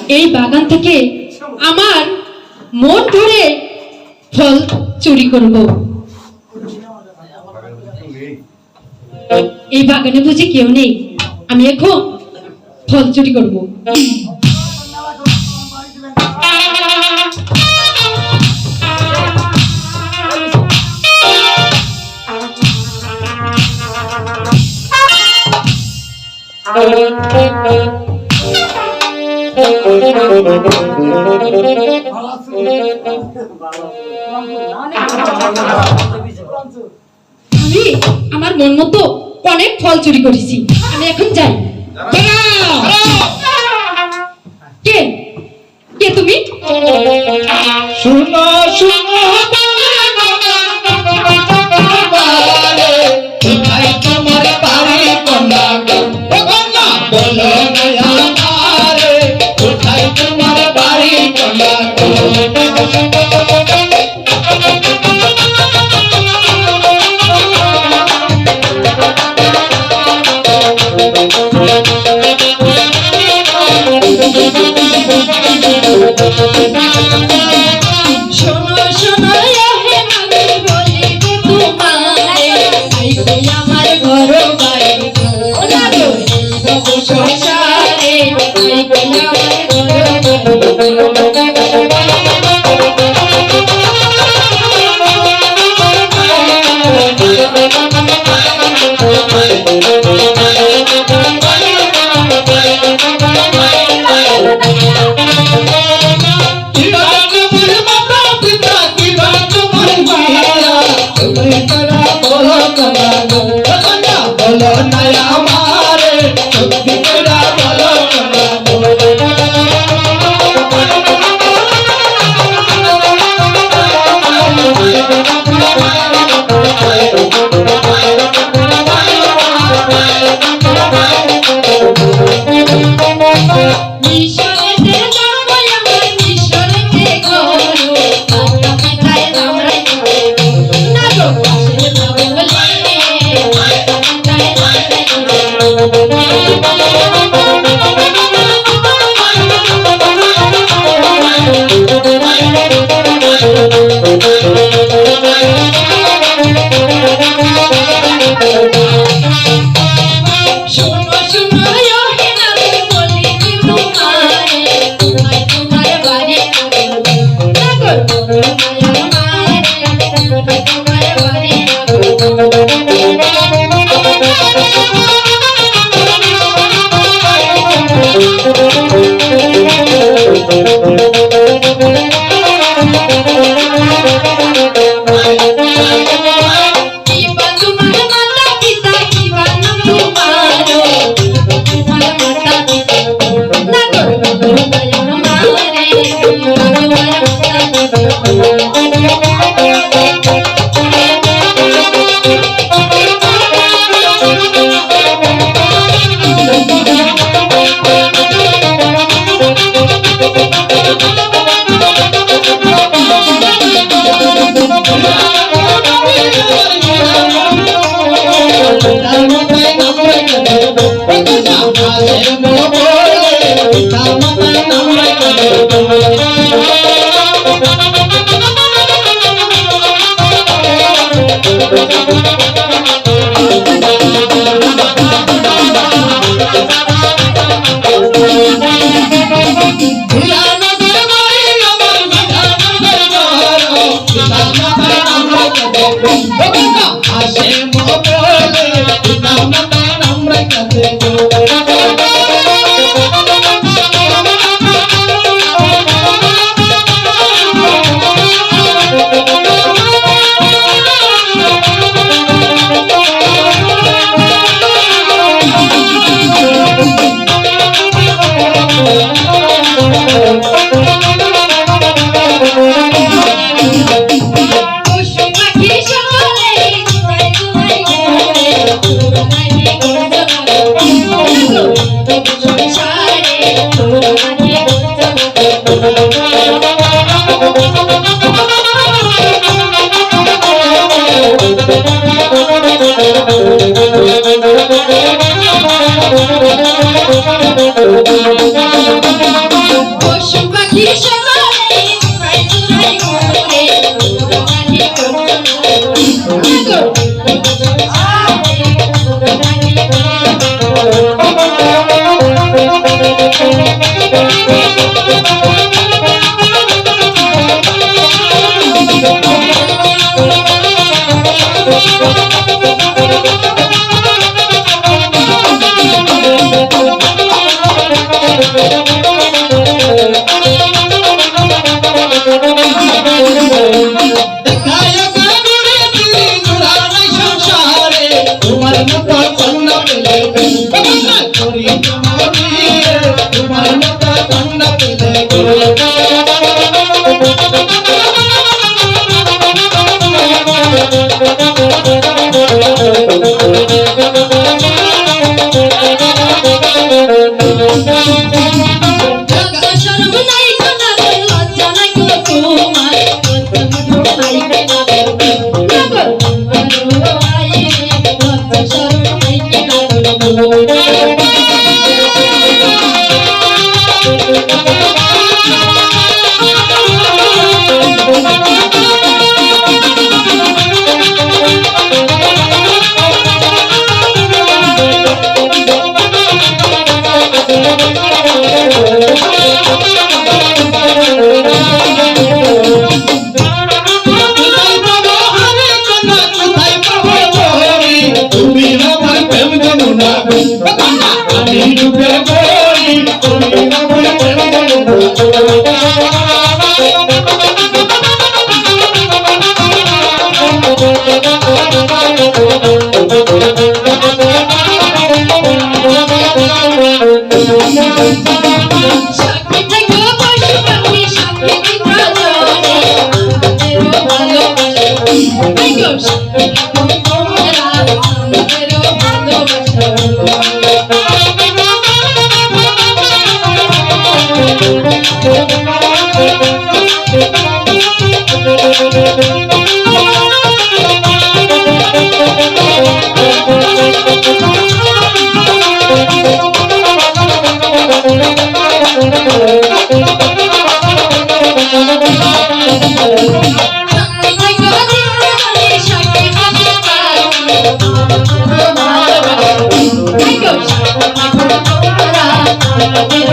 এই বাগান থেকে আমার মন ভরে ফল চুরি করব। এই বাগানে বুঝি কেউ নেই, আমি এখন ফল চুরি করব। আমি আমার মন মতো অনেক ফল চুরি করেছি, আমি এখন যাই। কে কে তুমি? শুনো শুনো কোথায় তোমার বাড়ি কন্যা কন্যা বলো নয়ারে কোথায় তোমার বাড়ি কন্যা শোনো শোনো হে মাগি বলি তোমারে আইবে আমার ঘর বাড়ি না গো সংসারে আইবে আমার বলো নয়া মারে সত্যি করে বলো তুমি আমার প্রেম জানো না আমি ডুবে পড়ি তুমি আমার প্রেম জানো Thank you.